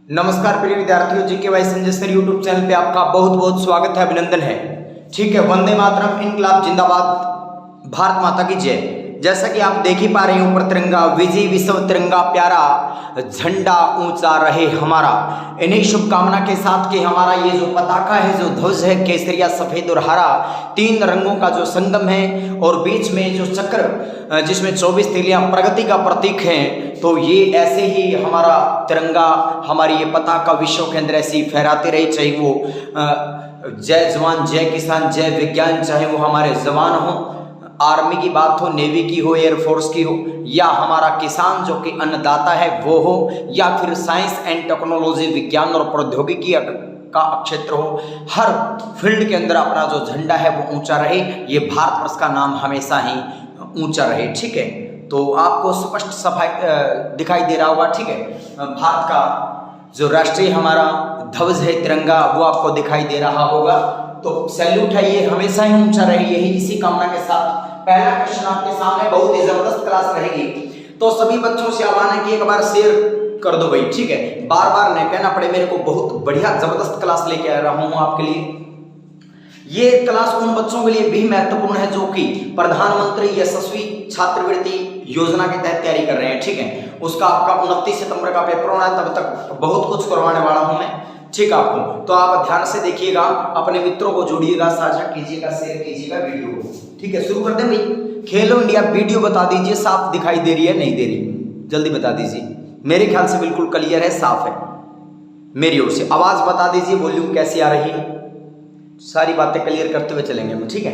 नमस्कार प्रिय विद्यार्थियों, GK by Sanjay sir YouTube channel पे आपका बहुत बहुत स्वागत है, अभिनंदन है। ठीक है, वंदे मातरम, इनकलाब जिंदाबाद, भारत माता की जय। जैसा कि आप देख ही पा रहे हैं, ऊपर तिरंगा, विजय विश्व तिरंगा प्यारा, झंडा ऊंचा रहे हमारा। इन्हीं शुभकामना के साथ कि हमारा ये जो पताका है, जो ध्वज है, केसरिया सफेद और हरा, तीन रंगों का जो संगम है, और बीच में जो चक्र जिसमें 24 तीलियां प्रगति का प्रतीक हैं, तो ये ऐसे ही हमारा तिरंगा, हमारी ये पताका विश्व के अंदर ऐसी फहराती रही। चाहे वो जय जवान जय किसान जय विज्ञान, चाहे वो हमारे जवान हो, आर्मी की बात हो, नेवी की हो, एयरफोर्स की हो, या हमारा किसान जो कि अन्नदाता है वो हो, या फिर साइंस एंड टेक्नोलॉजी, विज्ञान और प्रौद्योगिकी का क्षेत्र हो, हर फील्ड के अंदर अपना जो झंडा है वो ऊंचा रहे। ये भारतवर्ष का नाम हमेशा ही ऊंचा रहे। ठीक है, तो आपको स्पष्ट सफाई दिखाई दे रहा होगा। ठीक है, भारत का जो राष्ट्रीय हमारा ध्वज है तिरंगा, वो आपको दिखाई दे रहा होगा। तो सैल्यूट है, ये हमेशा ही ऊंचा रहे, यही इसी कामना के साथ पहला क्वेश्चन आपके सामने, बहुत ही जबरदस्त क्लास रहेगी। तो सभी बच्चों से आह्वान है कि एक बार शेयर कर दो भाई। ठीक है, बार बार नहीं कहना पड़े मेरे को, बहुत बढ़िया जबरदस्त क्लास लेके आ रहा हूं आपके लिए। ये क्लास उन बच्चों के लिए भी महत्वपूर्ण है जो कि प्रधानमंत्री यशस्वी छात्रवृत्ति योजना के तहत तैयारी कर रहे हैं। ठीक है, उसका आपका 29 सितंबर का पेपर होना है, तब तक बहुत कुछ करवाने वाला हूं मैं। ठीक है, आपको तो आप ध्यान से देखिएगा, अपने मित्रों को जोड़िएगा, साझा कीजिएगा, शेयर कीजिएगा वीडियो को। ठीक है, शुरू कर दें भाई। खेलो इंडिया वीडियो बता दीजिए, साफ दिखाई दे रही है नहीं दे रही, जल्दी बता दीजिए। मेरे ख्याल से बिल्कुल क्लियर है, साफ है मेरी ओर से। आवाज बता दीजिए, वॉल्यूम कैसी आ रही है, सारी बातें क्लियर करते हुए चलेंगे हम। ठीक है,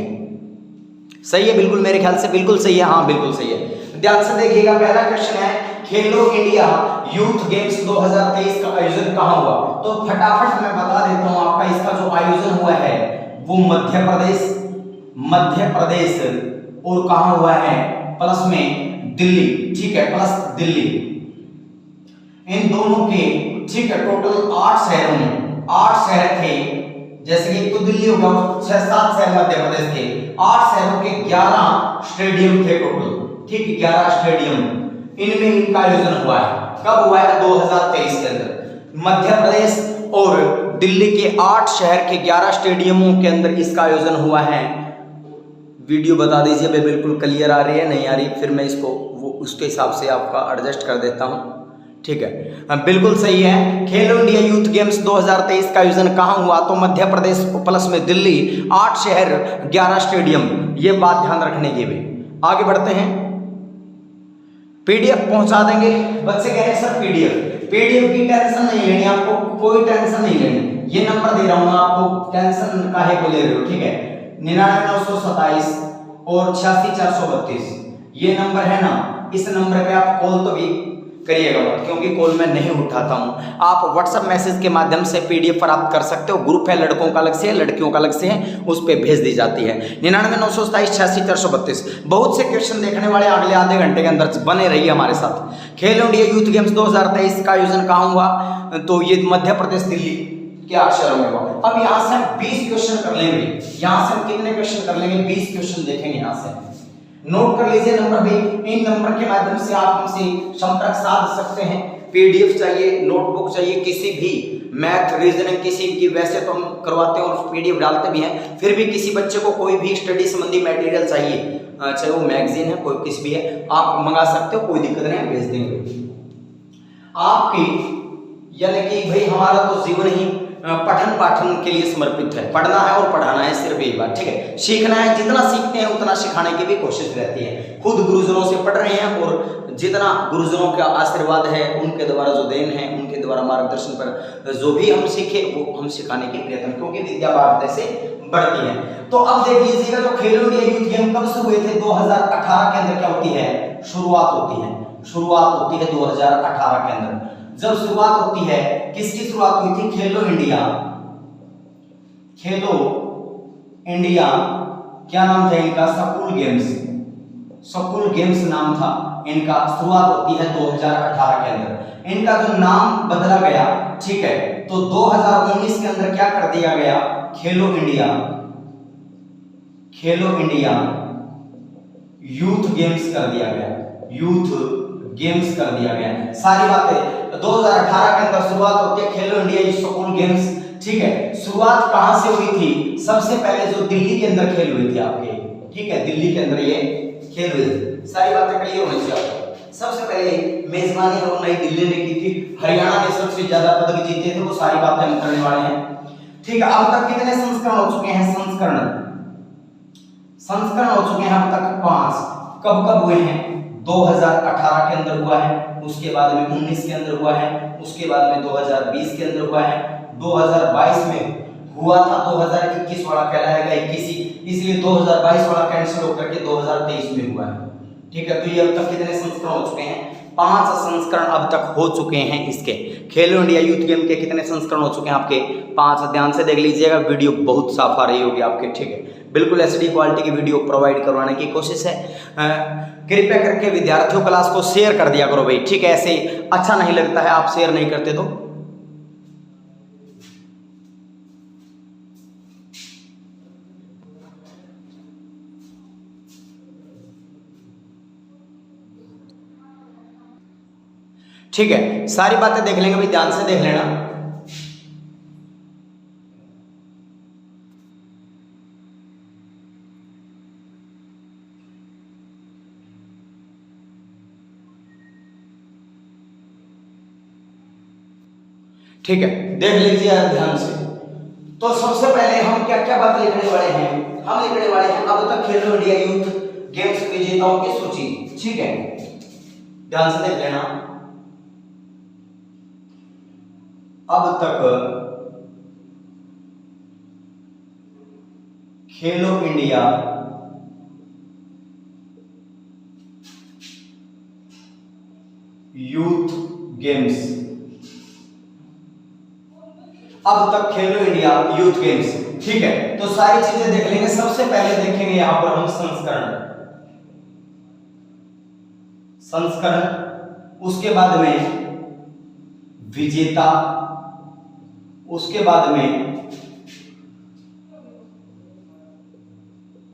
सही है, बिल्कुल मेरे ख्याल से बिल्कुल सही है। हाँ बिल्कुल सही है, ध्यान से देखिएगा। पहला क्वेश्चन है, खेलो इंडिया यूथ गेम्स 2023 का आयोजन कहाँ हुआ? तो फटाफट मैं बता देता हूँ, आपका इसका जो आयोजन हुआ है वो मध्य प्रदेश और कहाँ हुआ है? प्लस में दिल्ली। ठीक है, प्लस दिल्ली, इन दोनों के। ठीक है, टोटल 8 शहरों में 8 शहर थे, जैसे कि तो दिल्ली हो गया, 6-7 शहर मध्य प्रदेश के, 8 शहरों के 11 स्टेडियम थे टोटल। ठीक, 11 स्टेडियम, इनमें इनका आयोजन हुआ है। कब हुआ है? 2023 के अंदर। मध्य प्रदेश और दिल्ली के 8 शहर के 11 स्टेडियमों के अंदर इसका आयोजन हुआ है। वीडियो बता दीजिए भाई, बिल्कुल क्लियर आ रही है नहीं आ रही, फिर मैं इसको वो उसके हिसाब से आपका एडजस्ट कर देता हूं। ठीक है, बिल्कुल सही है। खेलो इंडिया यूथ गेम्स 2023 का आयोजन कहाँ हुआ? तो मध्य प्रदेश प्लस में दिल्ली, 8 शहर 11 स्टेडियम, ये बात ध्यान रखने की भी। आगे बढ़ते हैं, पीडीएफ पहुंचा देंगे। बच्चे कह रहे हैं सर पीडीएफ की टेंशन नहीं लेनी आपको, कोई टेंशन नहीं लेनी। ये नंबर दे रहा हूं आपको, टेंशन काहे को ले रहे हो? ठीक है, 99,927 और 86,432 ये नंबर है ना, इस नंबर पे आप कॉल तो भी करिएगा मत, क्योंकि कॉल मैं नहीं उठाता हूं। आप व्हाट्सएप मैसेज के माध्यम से पीडीएफ प्राप्त कर सकते हो। ग्रुप है लड़कों का अलग से है, लड़कियों का अलग से है, उस पर भेज दी जाती है। 99,927 86,432। बहुत से क्वेश्चन देखने वाले अगले आधे घंटे के अंदर बने रहिए हमारे साथ। खेलो इंडिया यूथ गेम्स 2023 का आयोजन कहाँ हुआ? तो ये मध्य प्रदेश दिल्ली के 8 शहरों में हुआ। अब यहाँ से हम 20 क्वेश्चन कर लेंगे। यहाँ से हम कितने क्वेश्चन कर लेंगे? 20 क्वेश्चन देखेंगे यहाँ से। नोट कर लीजिए नंबर भी, इन नंबर के माध्यम से आप हमसे संपर्क साध सकते हैं। पीडीएफ चाहिए, नोटबुक चाहिए, किसी भी मैथ रीजनिंग किसी की, वैसे तो हम करवाते हैं और पीडीएफ डालते भी हैं, फिर भी किसी बच्चे को कोई भी स्टडी संबंधी मटेरियल चाहिए, चाहे वो मैगजीन है, कोई किसी भी है, आप मंगा सकते हो, कोई दिक्कत नहीं, भेज देंगे आपकी। यानी कि भाई हमारा तो जीवन ही पठन पाठन के लिए समर्पित है, पढ़ना है और पढ़ाना है, सिर्फ यही बात। ठीक है, सीखना है, जितना सीखते हैं उतना सिखाने की भी कोशिश रहती है। खुद गुरुजनों से पढ़ रहे हैं और जितना गुरुजनों का आशीर्वाद है, उनके द्वारा जो देन है, उनके द्वारा मार्गदर्शन पर जो भी हम सीखे वो हम सिखाने के प्रयत्न, क्योंकि विद्या बांटने से बढ़ती है। तो अब देख लीजिएगा, जो खेलो इंडिया यूथ गेम कब से हुए थे? 2018 के अंदर क्या होती है? शुरुआत होती है 2018 के अंदर। जब शुरुआत होती है, किसकी शुरुआत हुई थी? खेलो इंडिया क्या नाम था इनका? स्कूल गेम्स नाम था इनका। शुरुआत होती है 2018 के अंदर। इनका जो नाम बदला गया, ठीक है, तो 2019 के अंदर क्या कर दिया गया? खेलो इंडिया यूथ गेम्स कर दिया गया, सारी बातें 2018 के अंदर शुरुआत होती है खेलो इंडिया स्कूल गेम्स। ठीक है, शुरुआत कहां से हुई थी? सबसे पहले जो दिल्ली के अंदर खेल हुई थी आपके, ठीक है, दिल्ली के अंदर ये खेल हुई थी। सारी बातें क्लियर होनी चाहिए। सबसे पहले मेजबानी और नई दिल्ली ने की थी, हरियाणा ने सबसे ज्यादा पदक जीते थे, वो सारी बातें हम करने वाले हैं। ठीक है, अब तक कितने संस्करण हो चुके हैं? संस्करण हो चुके हैं अब तक 5। कब कब हुए हैं? 2018 के अंदर हुआ है, उसके बाद में 19 के अंदर हुआ है, उसके बाद में 2020 के अंदर हुआ है, 2022 में हुआ था, 2021 वाला कहलाएगा 21, इसलिए 2022 वाला कैंसिल होकर के 2023 में हुआ है। ठीक है, तो ये अब तक कितने संस्करण हो चुके हैं? 5 संस्करण अब तक हो चुके हैं। इसके खेलो इंडिया यूथ गेम के कितने संस्करण हो चुके हैं? आपके 5। ध्यान से देख लीजिएगा, वीडियो बहुत साफ आ रही होगी आपके। ठीक है, बिल्कुल एचडी क्वालिटी की वीडियो प्रोवाइड करवाने की कोशिश है। कृपया करके विद्यार्थियों क्लास को शेयर कर दिया करो भाई। ठीक है, ऐसे अच्छा नहीं लगता है आप शेयर नहीं करते तो। ठीक है, सारी बातें देख लेंगे भाई, ध्यान से देख लेना। ठीक है, देख लीजिए ध्यान से। तो सबसे पहले हम क्या क्या बात लिखने वाले हैं? हम लिखने वाले हैं अब तक खेलो इंडिया यूथ गेम्स विजेताओं की सूची। ठीक है, ध्यान से देख लेना। अब तक खेलो इंडिया यूथ गेम्स, अब तक खेलो इंडिया यूथ गेम्स। ठीक है, तो सारी चीजें देख लेंगे। सबसे पहले देखेंगे यहां पर हम संस्करण, उसके बाद में विजेता, उसके बाद में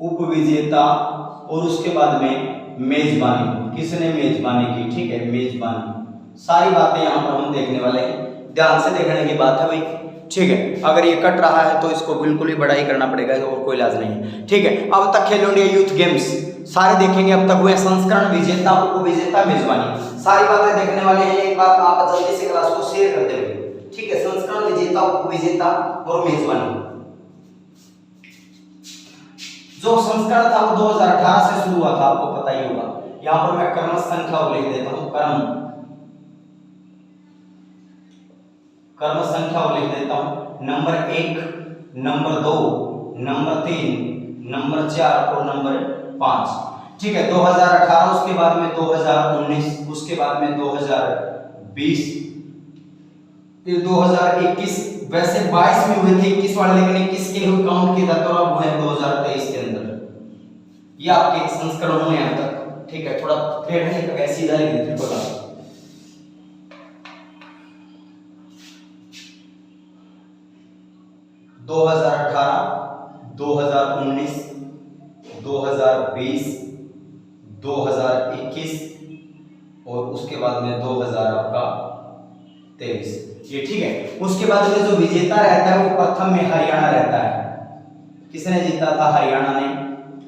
उपविजेता और उसके बाद में मेजबानी। किसने मेजबानी की? ठीक है, मेजबानी। सारी बातें यहां पर हम देखने वाले हैं, ध्यान से देखने की बात है भाई। ठीक है, अगर ये कट रहा है तो इसको बिल्कुल ही बड़ा ही करना पड़ेगा और कोई इलाज नहीं है। ठीक है, अब तक खेलो इंडिया यूथ गेम्स सारे देखेंगे। अब तक हुए संस्करण, विजेता, उपविजेता, मेजबानी, सारी बातें देखने वाले हैं। एक बात आप जल्दी से क्लास को शेयर करते हुए। ठीक है, संस्करण, विजेता, उपविजेता और मेजबानी। जो संस्करण था वो 2018 से शुरू हुआ था, आपको पता ही होगा। यहां पर मैं क्रम संख्या लिख देता हूं, क्रम संख्या लिख देता हूं। नंबर 1, नंबर 2, नंबर 3, नंबर 4 और नंबर 5। ठीक है, 2018, उसके बाद में 2019, उसके बाद में 2020, फिर 2021। वैसे 22 में हुए थे 21 वाले, लेकिन 21 के हुए काउंट के दर अब हुए 2023 के अंदर। ये आपके संस्करण हुए अब तक। ठीक है, थोड़ा टेढ़ा नहीं करके सीधा लिख देते बोला। 2018, 2019, 2020, 2021 और उसके बाद में 2023। ये ठीक है। उसके बाद में जो विजेता रहता है वो प्रथम में हरियाणा रहता है। किसने जीता था? हरियाणा ने।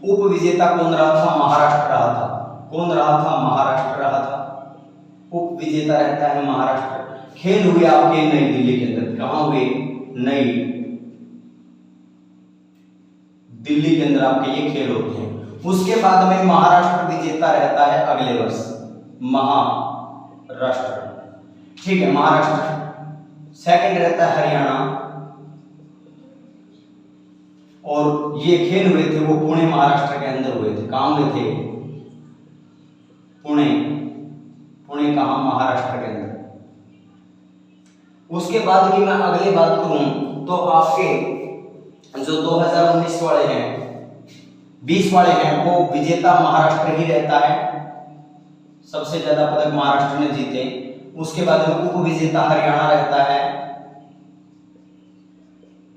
उप विजेता कौन रहा था? महाराष्ट्र रहा था। कौन रहा था? महाराष्ट्र रहा था। उप विजेता रहता है महाराष्ट्र। खेल हुए आपके नई दिल्ली के अंदर। कहां हुए? नई दिल्ली के अंदर आपके ये खेल होते हैं। उसके बाद में महाराष्ट्र विजेता रहता है अगले वर्ष, महाराष्ट्र। ठीक है, महाराष्ट्र। सेकंड रहता है हरियाणा। और ये खेल हुए थे वो पुणे महाराष्ट्र के अंदर हुए थे। कहां हुए थे? पुणे। पुणे कहां? महाराष्ट्र के अंदर। उसके बाद की मैं अगली बात करूं तो आपके जो 2019 वाले हैं, 20 वाले हैं, वो विजेता महाराष्ट्र ही रहता है। सबसे ज्यादा पदक महाराष्ट्र ने जीते। उसके बाद में उप विजेता हरियाणा रहता है।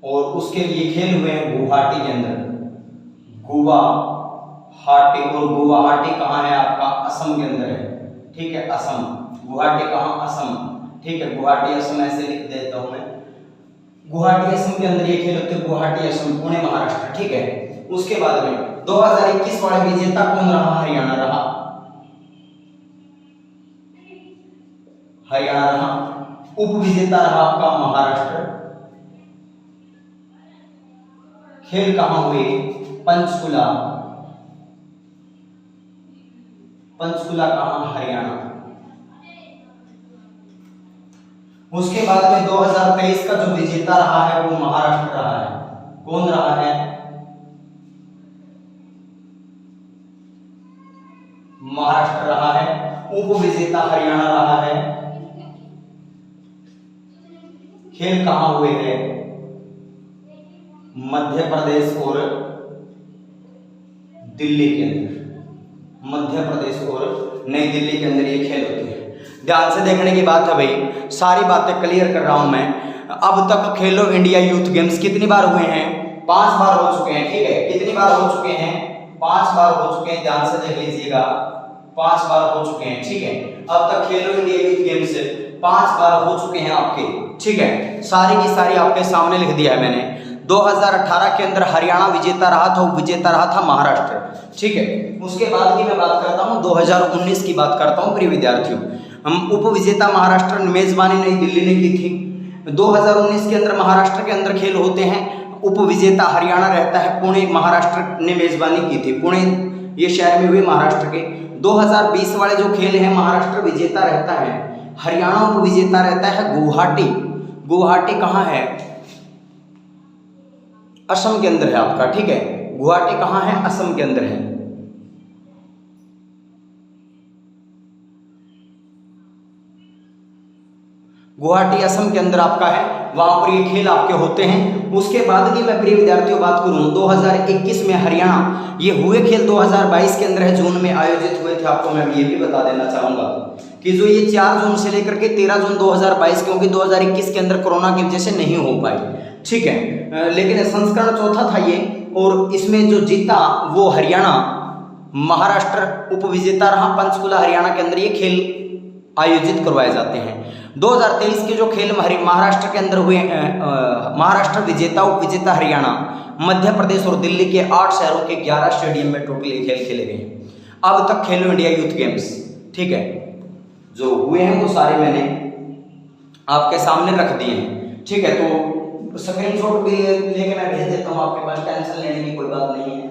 और उसके लिए खेल हुए हैं गुवाहाटी के अंदर। गुवाहाटी। और गुवाहाटी कहाँ है आपका? असम के अंदर है। ठीक है, असम। गुवाहाटी कहाँ? असम। ठीक है, गुवाहाटी असम ऐसे लिख देता हूं मैं। गुवाहाटी असम के अंदर ये खेल होते हैं, गुवाहाटी असम, पुणे महाराष्ट्र। ठीक है, उसके बाद में 2021 वाले विजेता कौन रहा? हरियाणा रहा, हरियाणा रहा। उप विजेता रहा आपका महाराष्ट्र। खेल कहां हुए? पंचकुला, पंचकुला कहां? हरियाणा। उसके बाद में 2023 का जो विजेता रहा है वो महाराष्ट्र रहा है। कौन रहा है? महाराष्ट्र रहा है। उप विजेता हरियाणा रहा है। खेल कहां हुए हैं? मध्य प्रदेश और दिल्ली के अंदर, मध्य प्रदेश और नई दिल्ली के अंदर ये खेल होते हैं। ध्यान से देखने की बात है भाई, सारी बातें क्लियर कर रहा हूं मैं। अब तक खेलो इंडिया यूथ गेम्स कितनी बार हुए हैं? 5 बार हो चुके हैं। ठीक है, कितनी बार हो चुके हैं? 5 बार हो चुके हैं। ध्यान से देख लीजिएगा, 5 बार हो चुके हैं। ठीक है, अब तक खेलो इंडिया यूथ गेम्स 5 बार हो चुके हैं आपके। ठीक है, सारी की सारी आपके सामने लिख दिया है मैंने। 2018 के अंदर हरियाणा विजेता रहा था, विजेता रहा था महाराष्ट्र। ठीक है, उसके बाद की मैं बात करता हूं, 2019 की बात करता हूं प्रिय विद्यार्थियों। हम उप विजेता महाराष्ट्र, मेजबानी नई दिल्ली ने की थी। 2019 के अंदर महाराष्ट्र के अंदर खेल होते हैं, उप विजेता हरियाणा रहता है, पुणे महाराष्ट्र ने मेजबानी की थी। पुणे ये शहर में हुए महाराष्ट्र के। 2020 वाले जो खेल है महाराष्ट्र विजेता रहता है, हरियाणा उप विजेता रहता है गुवाहाटी। गुवाहाटी कहाँ है? असम के अंदर है आपका। ठीक है, गुवाहाटी कहाँ है? असम के अंदर है। गुवाहाटी असम के अंदर आपका है, वहां पर ये खेल आपके होते हैं। उसके बाद की मैं प्रिय विद्यार्थियों बात करूं, 2021 में हरियाणा, ये हुए खेल 2022 के अंदर है, जून में आयोजित हुए थे। आपको मैं ये भी बता देना चाहूंगा कि जो ये 4 जून से लेकर के 13 जून 2022, क्योंकि 2021 के अंदर कोरोना की वजह से नहीं हो पाई। ठीक है, लेकिन संस्करण चौथा था ये, और इसमें जो जीता वो हरियाणा, महाराष्ट्र उप विजेता रहा। पंचकुला हरियाणा के अंदर ये खेल आयोजित करवाए जाते हैं। 2023 के जो खेल महाराष्ट्र के अंदर हुए, महाराष्ट्र विजेता उप विजेता हरियाणा, मध्य प्रदेश और दिल्ली के 8 शहरों के 11 स्टेडियम में टोटल खेल खेले गए हैं अब तक खेलो इंडिया यूथ गेम्स। ठीक है, जो हुए हैं वो सारे मैंने आपके सामने रख दिए हैं। ठीक है, तो स्क्रीनशॉट भी लेके मैं भेज देता हूँ आपके पास, टेंशन लेने की कोई बात नहीं है।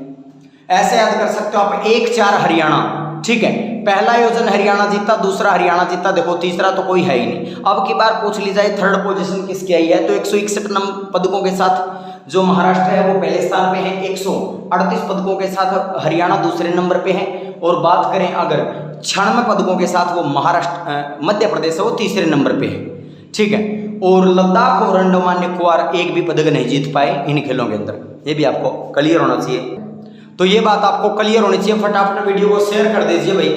ऐसे याद कर सकते हो आप, 1-4 हरियाणा। ठीक है, पहला आयोजन हरियाणा जीता, दूसरा हरियाणा जीता, देखो तीसरा तो कोई है ही नहीं। अब की बार पूछ ली जाए थर्ड पोजीशन किसकी आई है, तो 161 पदकों के साथ जो महाराष्ट्र है वो पहले स्थान पे है, 138 पदकों के साथ हरियाणा दूसरे नंबर पे है। और बात करें अगर 96 पदकों के साथ वो महाराष्ट्र मध्य प्रदेश है वो तीसरे नंबर पे है। ठीक है, और लद्दाख और अंडमान निकोबार एक भी पदक नहीं जीत पाए इन खेलों के अंदर, ये भी आपको क्लियर होना चाहिए। तो ये बात आपको क्लियर होनी चाहिए। फटाफट वीडियो को शेयर कर दीजिए भाई।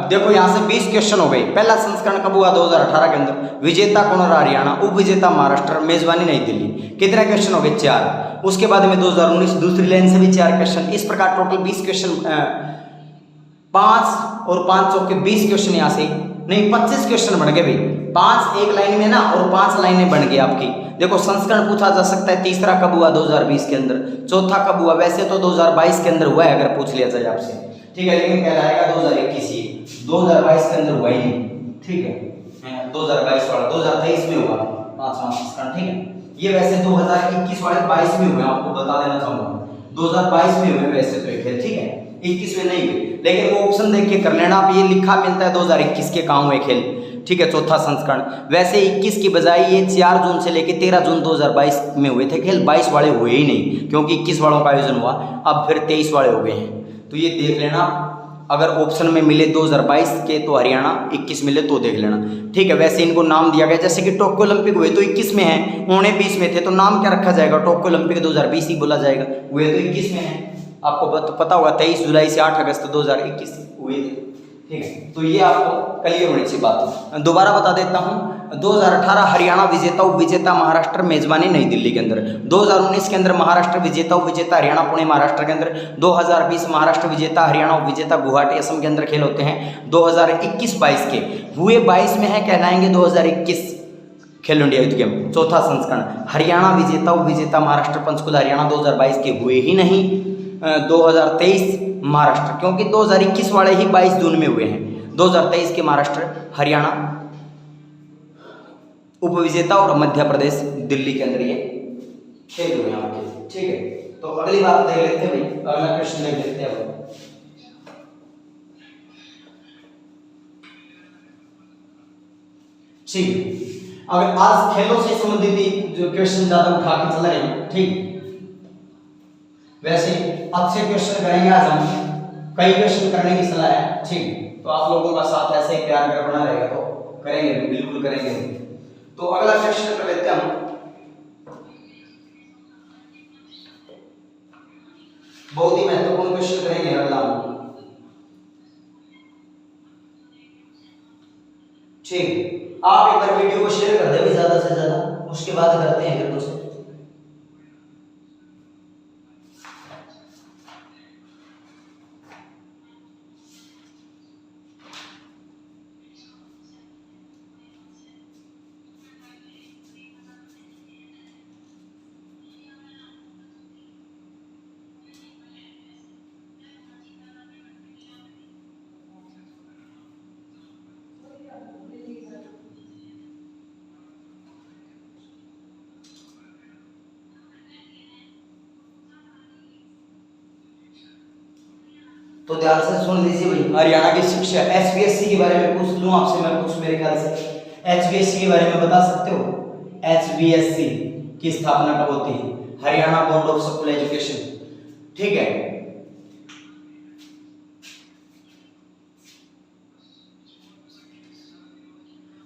देखो यहाँ से 20 क्वेश्चन हो गए। पहला संस्करण कब हुआ? 2018 के अंदर। विजेता कौन रहा? हरियाणा। उप विजेता महाराष्ट्र, मेजबानी नई दिल्ली। कितने क्वेश्चन हो गए? 4। उसके बाद में 2019 दूसरी लाइन से भी 4 क्वेश्चन। इस प्रकार टोटल 20 क्वेश्चन, 5 और 5 चौके 20 क्वेश्चन यहाँ से नहीं 25 क्वेश्चन बन गए भाई। 5 एक लाइन में ना और 5 लाइनें बन गई आपकी। देखो संस्करण पूछा जा सकता है, तीसरा कब हुआ? 2020 के अंदर। चौथा कब हुआ? वैसे तो 2022 के अंदर हुआ है अगर पूछ लिया जाए आपसे। ठीक है, लेकिन कहलाएगा 2021 ही, 2022 के अंदर हुआ ही नहीं। ठीक है, 2022 वाला 2023 में हुआ 5वां संस्करण। ठीक है, ये वैसे 2021 वाले 22 में हुए, आपको बता देना चाहूंगा 2022 में हुए वैसे तो एक खेल। ठीक है, 21 में नहीं हुए, लेकिन वो ऑप्शन देख के कर लेना आप। ये लिखा मिलता है 2021 के कहाँ हुए खेल। ठीक है, चौथा संस्करण। वैसे 21 की बजाय ये 4 जून से लेके 13 जून 2022 में हुए थे खेल। 22 वाले हुए ही नहीं, क्योंकि 21 वालों का आयोजन हुआ, अब फिर 23 वाले हो गए हैं। तो ये देख लेना, अगर ऑप्शन में मिले 2022 के तो हरियाणा, 21 मिले तो देख लेना। ठीक है, वैसे इनको नाम दिया गया, जैसे कि टोक्यो ओलंपिक हुए तो 21 में है, उन्हें 20 में थे, तो नाम क्या रखा जाएगा? टोक्यो ओलंपिक 2020 ही बोला जाएगा। हुए तो 21 में है, आपको पता होगा 23 जुलाई से 8 अगस्त 2021 हुए थे। ठीक है, तो ये आपको क्लियर होनी चाहिए बात। दोबारा बता देता हूँ, 2018 हरियाणा विजेता उप विजेता महाराष्ट्र मेजबानी नई दिल्ली के अंदर, 2019 के अंदर महाराष्ट्र विजेता उप विजेता हरियाणा पुणे महाराष्ट्र के अंदर, 2020 महाराष्ट्र विजेता हरियाणा उप विजेता गुवाहाटी असम के अंदर खेल होते हैं। 2021-22 के हुए 22 में है कहलाएंगे 2021 खेलो इंडिया यूथ गेम चौथा संस्करण। हरियाणा विजेता उप विजेता महाराष्ट्र पंचकुला हरियाणा 2022 के हुए ही नहीं, 2023 महाराष्ट्र, क्योंकि 2021 वाले ही 22 जून में हुए हैं। 2023 के महाराष्ट्र हरियाणा उप विजेता और मध्य प्रदेश दिल्ली के अंदर ये खेल हुए हैं आपके। ठीक है, तो अगली बात देख लेते हैं भाई, अगला क्वेश्चन देख लेते हैं। ठीक है, अगर आज खेलों से संबंधित जो क्वेश्चन ज्यादा उठा के चल रहे हैं, ठीक, वैसे अच्छे क्वेश्चन करेंगे आज हम, कई क्वेश्चन करने की सलाह है। ठीक, तो आप लोगों का साथ ऐसे ही प्यार कर बना रहेगा तो करेंगे, बिल्कुल करेंगे। तो अगला क्वेश्चन कर लेते हैं हम, बहुत ही महत्वपूर्ण क्वेश्चन करेंगे अगला हम। ठीक, आप एक बार वीडियो को शेयर कर दे ज्यादा से ज्यादा, उसके बाद करते हैं फिर दूसरे। तो ध्यान से सुन लीजिए भाई, हरियाणा की शिक्षा एचबीएससी के बारे में पूछ लूं आपसे मैं कुछ, मेरे ख्याल से एचबीएससी के बारे में बता सकते हो? एचबीएससी की स्थापना कब होती है? Haryana board of school education. ठीक है,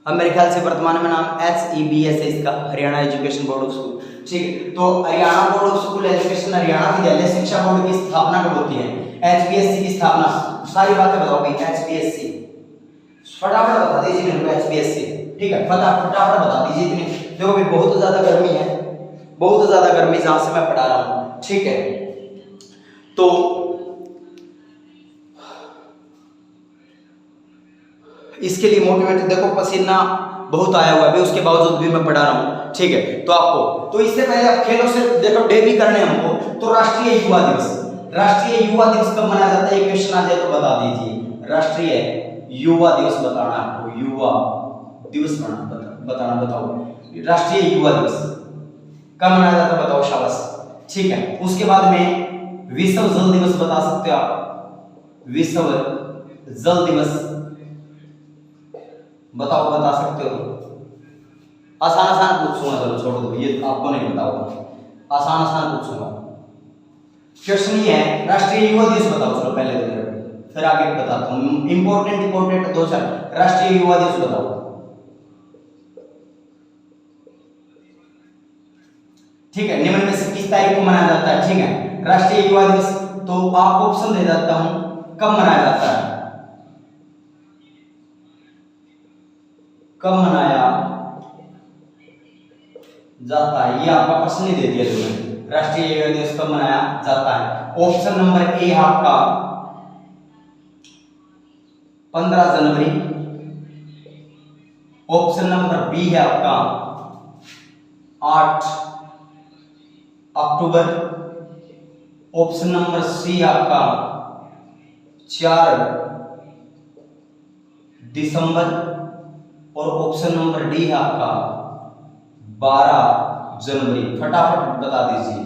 अब मेरे ख्याल से वर्तमान में नाम HEBS है इसका, Haryana education board of school. ठीक है, तो Haryana board of school education, Haryana विद्यालय शिक्षा बोर्ड की स्थापना कब होती है? HBSC की स्थापना, सारी बातें बताओ भाई। HBSC फटाफट बता दीजिए मेरे को HBSC। ठीक है, फटाफट बता दीजिए इतने, देखो भाई बहुत ज्यादा गर्मी है, बहुत ज्यादा गर्मी जहां से मैं पढ़ा रहा हूं। ठीक है, तो इसके लिए मोटिवेटेड, देखो पसीना बहुत आया हुआ है, उसके बावजूद भी मैं पढ़ा रहा हूं। ठीक है, तो आपको, तो इससे पहले आप खेलों से देखो डे भी करने हमको, तो राष्ट्रीय युवा दिवस, राष्ट्रीय युवा दिवस कब मनाया जाता है? ये क्वेश्चन आ जाए तो बता दीजिए। राष्ट्रीय युवा दिवस बताना आपको, युवा दिवस बताना बताओ, राष्ट्रीय युवा दिवस कब मनाया जाता है बताओ, शाबाश। ठीक है, उसके बाद में विश्व जल दिवस बता सकते हो आप, विश्व जल दिवस बताओ, बता सकते हो? आसान आसान पूछूंगा, चलो छोड़ दो, ये आपको नहीं बताऊंगा, आसान आसान पूछूंगा। क्वेश्चन ये है, राष्ट्रीय युवा दिवस बताओ, चलो पहले तो मेरे को, फिर आगे बताता हूँ। इंपॉर्टेंट दो चार, राष्ट्रीय युवा दिवस बताओ। ठीक है, निम्न में से किस तारीख को मनाया जाता है? ठीक है, राष्ट्रीय युवा दिवस, तो आपको ऑप्शन दे देता हूं कब मनाया जाता है, कब मनाया जाता है, ये आपका प्रश्न ही दे दिया तुम्हें। राष्ट्रीय युवा दिवस कब मनाया जाता है? ऑप्शन नंबर ए आपका 15 जनवरी, ऑप्शन नंबर बी है आपका 8 अक्टूबर, ऑप्शन नंबर सी आपका 4 दिसंबर, और ऑप्शन नंबर डी है आपका 12 जनवरी। फटाफट बता दीजिए।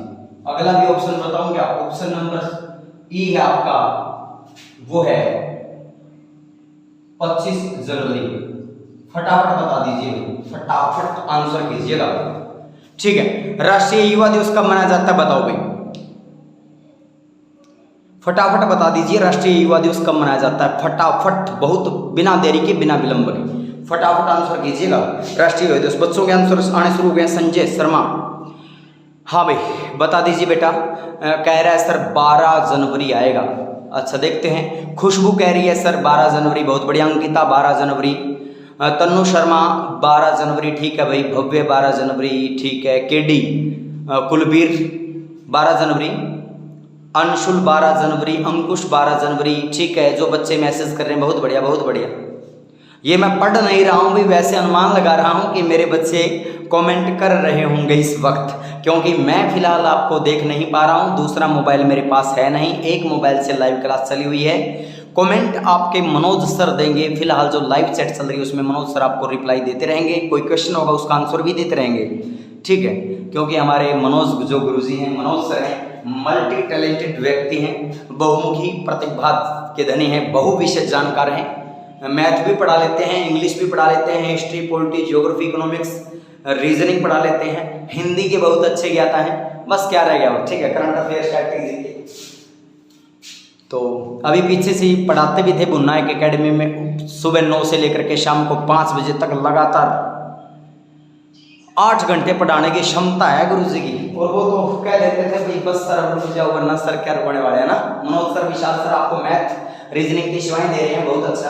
अगला भी ऑप्शन बताऊं क्या? ऑप्शन नंबर ई है आपका, वो है 25 जनवरी। फटाफट बता दीजिए, फटाफट आंसर कीजिएगा। ठीक है, राष्ट्रीय युवा दिवस कब मनाया जाता है बताओ भाई, फटाफट बता दीजिए। राष्ट्रीय युवा दिवस कब मनाया जाता है? फटाफट, बहुत बिना देरी के, बिना विलंब के फटाफट आंसर कीजिएगा। राष्ट्रीय युवा दिवस, बच्चों के आंसर आने शुरू हो गए। संजय शर्मा, हाँ भाई बता दीजिए बेटा। कह रहा है सर 12 जनवरी आएगा, अच्छा देखते हैं। खुशबू कह रही है सर 12 जनवरी, बहुत बढ़िया। अंकिता 12 जनवरी, तन्नू शर्मा 12 जनवरी, ठीक है भाई। भव्य 12 जनवरी, ठीक है। केडी कुलबीर 12 जनवरी, अंशुल 12 जनवरी, अंकुश 12 जनवरी, ठीक है। जो बच्चे मैसेज कर रहे हैं बहुत बढ़िया, बहुत बढ़िया। ये मैं पढ़ नहीं रहा हूँ भी, वैसे अनुमान लगा रहा हूँ कि मेरे बच्चे कमेंट कर रहे होंगे इस वक्त, क्योंकि मैं फिलहाल आपको देख नहीं पा रहा हूँ। दूसरा मोबाइल मेरे पास है नहीं, एक मोबाइल से लाइव क्लास चली हुई है। कमेंट आपके मनोज सर देंगे। फिलहाल जो लाइव चैट चल रही है उसमें मनोज सर आपको रिप्लाई देते रहेंगे, कोई क्वेश्चन होगा उसका आंसर भी देते रहेंगे, ठीक है। क्योंकि हमारे मनोज जो गुरुजी हैं, मनोज सर हैं, मल्टी टैलेंटेड व्यक्ति हैं, बहुमुखी प्रतिभा के धनी हैं, बहुविषय जानकार हैं। मैथ भी पढ़ा लेते हैं, इंग्लिश भी पढ़ा लेते हैं, history, polity, geography, economics, reasoning पढ़ा लेते हैं, हिंदी के बहुत अच्छे ज्ञाता हैं। बस क्या रह गया, ठीक है, करंट अफेयर स्ट्रैटेजी के। तो अभी पीछे से ही पढ़ाते भी थे बुन्नायक एकेडमी में, सुबह 9 से लेकर के शाम को 5 बजे तक लगातार 8 घंटे पढ़ाने की क्षमता है गुरुजी की। और वो तो कह देते थे भाई बस सर अब रुक जाओ वरना सर क्या रुकने वाले हैं ना। मनोज सर, विशाल सर आपको मैथ रीजनिंग की सेवाएं दे रहे हैं, बहुत अच्छा।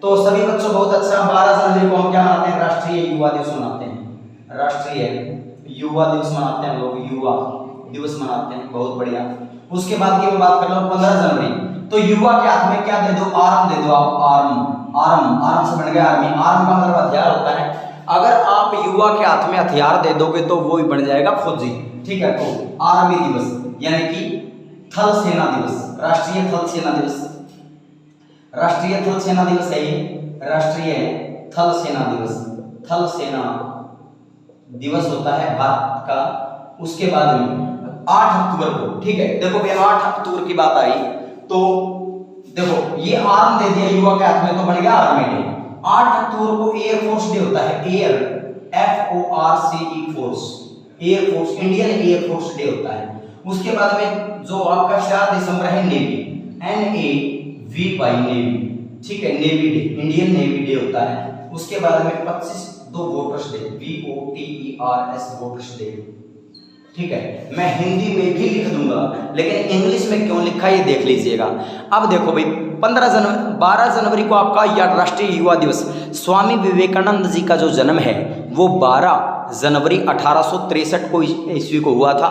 तो सभी बच्चों बहुत अच्छा। 12 जनवरी को हम क्या मनाते हैं? राष्ट्रीय युवा दिवस मनाते हैं। राष्ट्रीय युवा दिवस मनाते हैं लोग, युवा दिवस मनाते हैं, बहुत बढ़िया। उसके बाद की मैं बात कर लूं 15 जनवरी, तो युवा के हाथ में क्या दे दो? आर्म दे दो आप, आर्म। आर्म, आर्म से बन गया आर्मी। आर्म का मतलब हथियार होता है। अगर आप युवा के हाथ में हथियार दे दोगे तो वो ही बन जाएगा फौजी, ठीक है। तो आर्मी दिवस यानी कि थल सेना दिवस, राष्ट्रीय थल सेना दिवस, राष्ट्रीय थल सेना दिवस है ये, राष्ट्रीय थल सेना दिवस। थल सेना दिवस होता है भारत का। उसके बाद में 8 अक्टूबर को, ठीक है। देखो भाई 8 अक्टूबर की बात आई तो देखो ये आर्म दे दिया युवा के हाथ में तो बन गया आर्मी डे। 8 अक्टूबर को एयर फोर्स डे होता है, air FORCE force, air force, Indian air force day होता है। उसके बाद में जो आपका 4 दिसंबर है नेवी, NAVY नेवी, ठीक है, navy day, Indian navy day होता है। उसके बाद में 25 voters day, VOTERS voters day, ठीक है। मैं हिंदी में भी लिख दूंगा लेकिन इंग्लिश में क्यों लिखा ये देख लीजिएगा। अब देखो भाई 12 जनवरी को आपका या राष्ट्रीय युवा दिवस, स्वामी विवेकानंद जी का जो जन्म है वो 12 जनवरी 1863 को ईस्वी को हुआ था।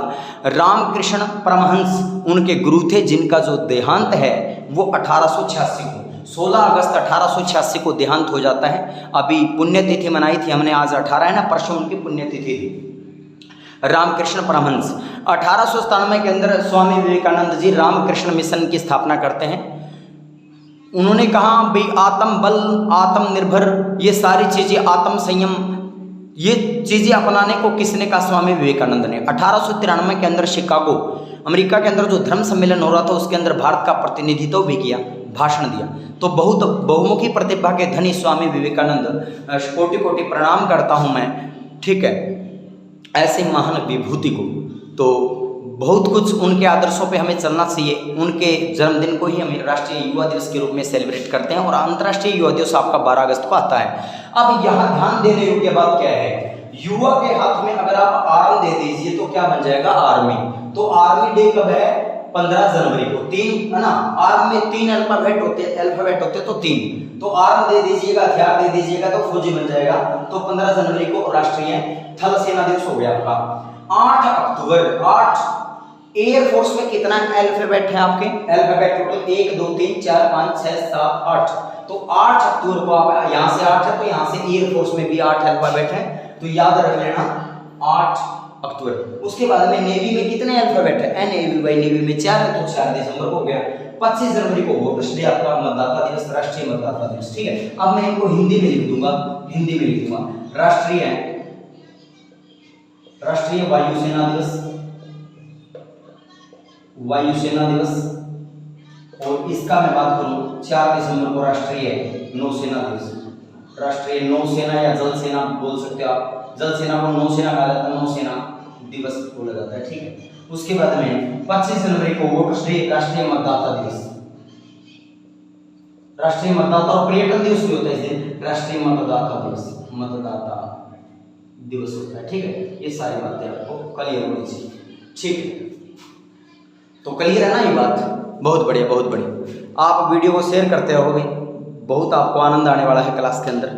रामकृष्ण परमहंस उनके गुरु थे, जिनका जो देहांत है वो 1886 को, 16 अगस्त 1886 को देहांत हो जाता है। अभी पुण्यतिथि मनाई थी हमने, आज 18 है ना, परसों उनकी पुण्यतिथि थी। रामकृष्ण परमहंस 1897 के अंदर स्वामी विवेकानंद जी रामकृष्ण मिशन की स्थापना करते हैं। उन्होंने कहा भाई आत्म बल, आत्मनिर्भर, ये सारी चीजें, आत्म संयम, ये चीजें अपनाने को किसने कहा? स्वामी विवेकानंद ने। 1893 के अंदर शिकागो अमेरिका के अंदर जो धर्म सम्मेलन हो रहा था उसके अंदर भारत का प्रतिनिधित्व भी किया, भाषण दिया। तो बहुत बहुमुखी प्रतिभा के धनी स्वामी विवेकानंद, कोटि कोटि प्रणाम करता हूं मैं, ठीक है, ऐसे महान विभूति को। तो बहुत कुछ उनके आदर्शों पे हमें चलना चाहिए। उनके जन्मदिन को ही हम राष्ट्रीय युवा दिवस के रूप में सेलिब्रेट करते हैं और अंतर्राष्ट्रीय युवा दिवस आपका 12 अगस्त को आता है। अब यहाँ ध्यान देने योग्य बात क्या है, युवा के हाथ में अगर आप आर्म दे दीजिए तो क्या बन जाएगा? आर्मी। तो आर्मी डे कब है? 15 जनवरी को। 3 है ना, आर्म में 3 अल्फाबेट होते तो 3, तो आर्म दे दीजिएगा, हथियार दे दीजिएगा तो फौजी बन जाएगा। तो 15 जनवरी को राष्ट्रीय थल सेना दिवस हो गया आपका। 8 अक्टूबर, 8 एयर फोर्स में कितना अल्फाबेट है आपके? Alphabet total 1 2 3 4 5 6 7 8। तो 8 अक्टूबर को आप यहाँ से 8 है तो यहाँ से एयर फोर्स में भी 8 अल्फाबेट है, तो याद रख लेना 8 अक्टूबर। उसके बाद में नेवी में कितने अल्फाबेट है? NAVY नेवी में 4 है तो 4 दिसंबर को हो गया। 25 जनवरी को वोटर्स डे आपका, मतदाता दिवस, राष्ट्रीय मतदाता दिवस, ठीक है। अब मैं इनको हिंदी में लिख दूंगा, हिंदी में लिख दूंगा राष्ट्रीय वायुसेना दिवस, वायुसेना दिवस। और इसका मैं बात करूं 4 दिसंबर को राष्ट्रीय नौसेना दिवस, राष्ट्रीय नौसेना या जल सेना बोल सकते हो आप, जल सेना को नौसेना कहा जाता है, नौसेना दिवस बोला जाता है, ठीक है। उसके बाद में 25 जनवरी को वोटर्स डे, राष्ट्रीय मतदाता दिवस, राष्ट्रीय मतदाता और पर्यटन दिवस भी होता है इस दिन, राष्ट्रीय मतदाता दिवस, मतदाता दिवस होता है, ठीक है। ये सारी बातें आपको क्लियर होनी चाहिए, ठीक है। तो क्लियर है ना ये बात? बहुत बढ़िया, बहुत बढ़िया। आप वीडियो को शेयर करते रहोगे, बहुत आपको आनंद आने वाला है क्लास के अंदर।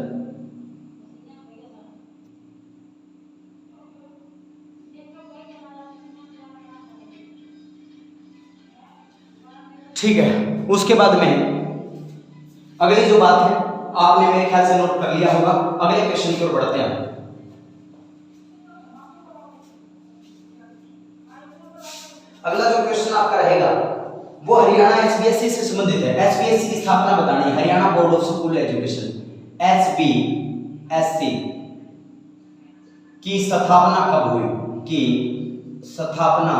ठीक है, उसके बाद में अगली जो बात है आपने मेरे ख्याल से नोट कर लिया होगा। अगले क्वेश्चन की ओर बढ़ते हैं। अगला जो क्वेश्चन आपका रहेगा वो हरियाणा एचबीएससी से संबंधित है। एचबीएससी की स्थापना बतानी है, Haryana board of school education. HBSC की स्थापना कब हुई? की स्थापना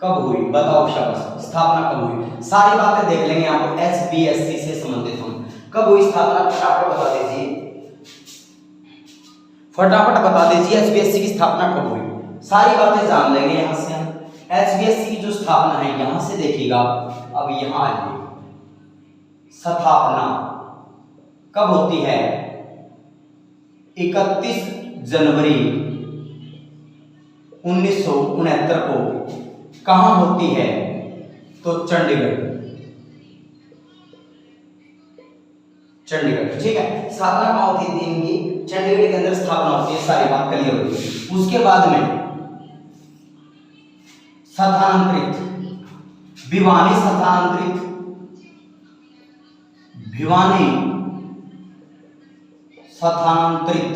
कब हुई? बताओ शाबाश, स्थापना कब हुई? सारी बातें देख लेंगे आप एचबीएससी से संबंधित हम। कब हुई स्थापना? फटाफट बता दीजिए, फटाफट बता दीजिए एचबीएससी की स्थापना कब हुई। सारी बातें जान लेंगे यहां से हम। एचबीएससी की जो स्थापना है यहां से देखिएगा, अब यहां आइए, स्थापना कब होती है? 31 जनवरी 1969 को। कहां होती है? तो चंडीगढ़, चंडीगढ़। ठीक है, स्थापना कहां होती है? इनकी चंडीगढ़ के अंदर स्थापना होती है। सारी बात क्लियर होती है। उसके बाद में स्थानांतरित, भिवानी स्थानांतरित, भिवानी स्थानांतरित,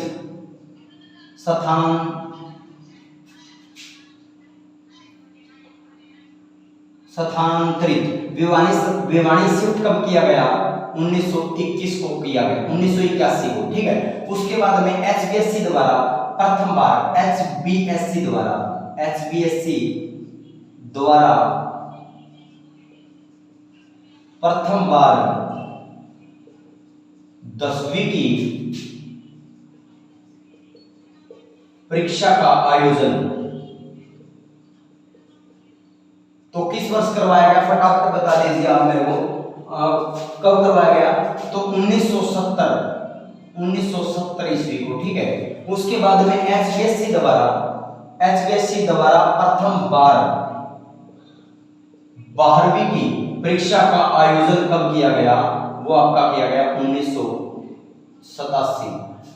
स्थानांतरित, भिवानी शिफ्ट कब किया गया? 1921 को किया गया, 1981 को। ठीक है, उसके बाद में एचबीएससी द्वारा प्रथम बार, एचबीएससी द्वारा प्रथम बार 10वीं की परीक्षा का आयोजन तो किस वर्ष करवाया गया? फटाफट बता दीजिए आप मेरे को, कब करवाया गया? तो 1970 ईस्वी को। ठीक है, उसके बाद में एचबीएससी द्वारा प्रथम बार 12वीं की परीक्षा का आयोजन कब किया गया? वो आपका किया गया 1987।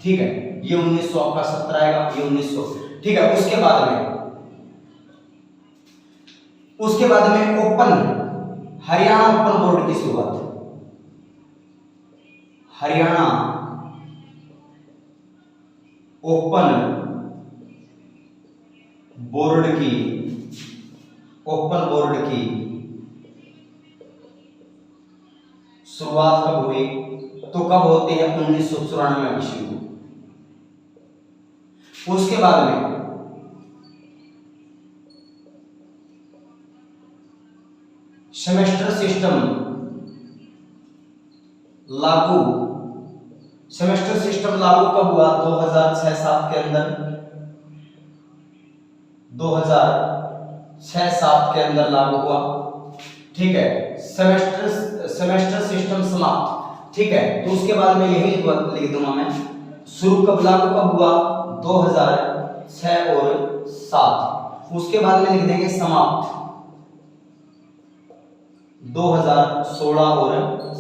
ठीक है, ये 1900 आपका 70 आएगा, ये 1900। ठीक है, उसके बाद में ओपन हरियाणा ओपन बोर्ड की शुरुआत, हरियाणा ओपन बोर्ड की शुरुआत कब हुई? तो कब होती है? 1994 ईस्वी को। उसके बाद में सेमेस्टर सिस्टम लागू कब हुआ? 2006-7 के अंदर, 2006-7 के अंदर लागू हुआ। ठीक है, सेमेस्टर सिस्टम समाप्त। ठीक है, तो उसके बाद में यही लिख दूंगा मैं, शुरू कब लागू कब हुआ? 2006 और 7। उसके बाद में लिख देंगे समाप्त 2016 और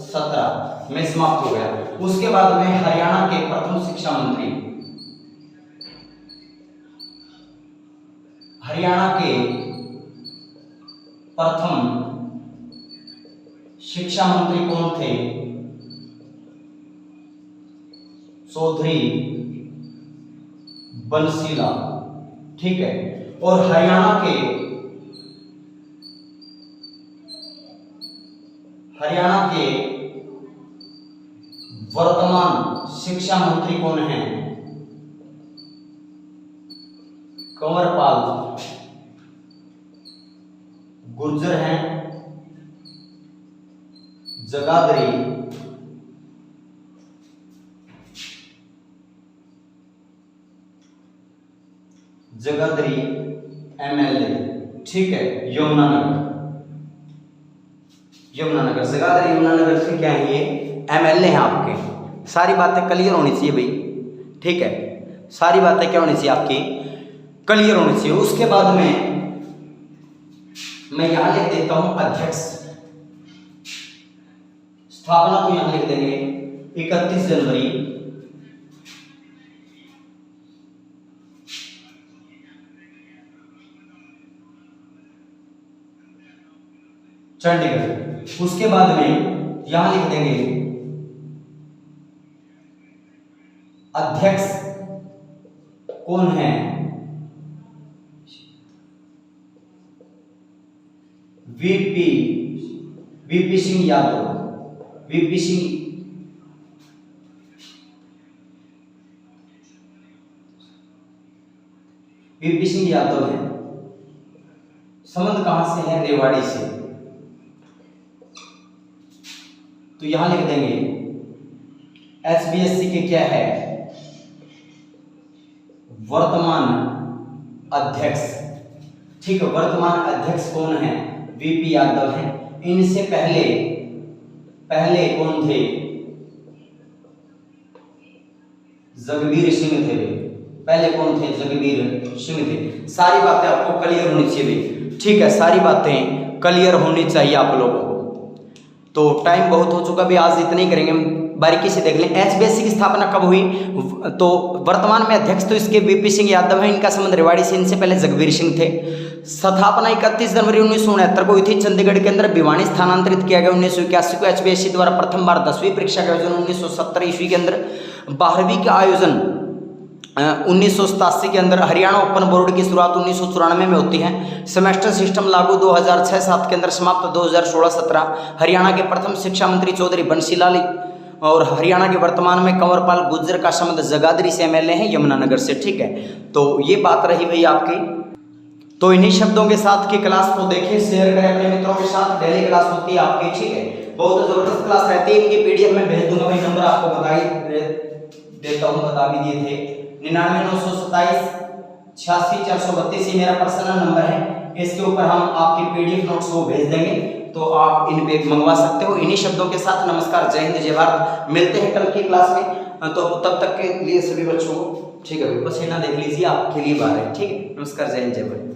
17 में समाप्त हो गया। उसके बाद में हरियाणा के प्रथम शिक्षा मंत्री, हरियाणा के प्रथम शिक्षा मंत्री कौन थे? चौधरी बंसीलाल। ठीक है, और हरियाणा के वर्तमान शिक्षा मंत्री कौन हैं? कंवरपाल गुर्जर हैं। जगाधरी एमएलए। ठीक है, यमुनानगर जगाधरी यमुनानगर से क्या है? ये एमएलए हैं आपके। सारी बातें क्लियर होनी चाहिए भाई। ठीक है, सारी बातें क्या होनी चाहिए? आपकी क्लियर होनी चाहिए। उसके बाद में मैं यहां लिख देता हूं अध्यक्ष। स्थापना तो यहां लिख देंगे 31 जनवरी चंडीगढ़। उसके बाद में यहां लिख देंगे अध्यक्ष कौन है, वीपी सिंह यादव। वीपी सिंह यादव है। संबंध कहां से है, रेवाड़ी से। तो यहां लिख देंगे एचबीएससी के क्या है, वर्तमान अध्यक्ष। ठीक है, वर्तमान अध्यक्ष कौन है, वीपी यादव है। इनसे पहले कौन थे, जगबीर सिंह थे। पहले कौन थे, जगबीर सिंह थे। सारी बातें आपको क्लियर होनी चाहिए। ठीक है, सारी बातें क्लियर होनी चाहिए आप लोगों को। तो टाइम बहुत हो चुका, भी आज इतना ही करेंगे, बारीकी से देख लें। एचबीएससी की स्थापना कब हुई, तो वर्तमान में अध्यक्ष तो इसके वीपी सिंह यादव है। इनका संबंध रेवाड़ी से, इनसे पहले जगबीर सिंह थे। स्थापना 31 जनवरी 1969 को हुई थी। चंडीगढ़ के अंदर भिवानी स्थानांतरित किया गया 1981 को। एचबीएससी द्वारा प्रथम बार 10वीं परीक्षा का आयोजन 1970 ईस्वी के अंदर। 12वीं का आयोजन 1987 के अंदर। हरियाणा ओपन बोर्ड की शुरुआत 1994 में होती है। सेमेस्टर सिस्टम लागू 2006-07 के अंदर, समाप्त 2016-17। हरियाणा के प्रथम शिक्षा मंत्री चौधरी बंसी लाल और हरियाणा के वर्तमान में कंवरपाल गुर्जर का संबंध जगाधरी से एमएलए हैं, यमुनानगर से। ठीक है, तो ये बात रही भाई आपकी। तो इन्हीं शब्दों के साथ की क्लास को देखें, शेयर करें अपने मित्रों के साथ। डेली क्लास होती है आपकी। ठीक है, बहुत जबरदस्त क्लास रहती है। इनकी पीडीएफ में भेज दूंगा भाई। नंबर आपको देता हूँ, बता भी दिए थे। 99 927 86 432 ये मेरा पर्सनल नंबर है। इसके ऊपर हम आपकी पीडीएफ नोट्स को भेज देंगे, तो आप इन पे मंगवा सकते हो। इन्हीं शब्दों के साथ नमस्कार, जय हिंद, जय भारत। मिलते हैं कल की क्लास में। तो तब तक के लिए सभी बच्चों को, ठीक है, बस इतना देख लीजिए, आपके लिए बात है। ठीक है, नमस्कार, जय हिंद, जय भारत।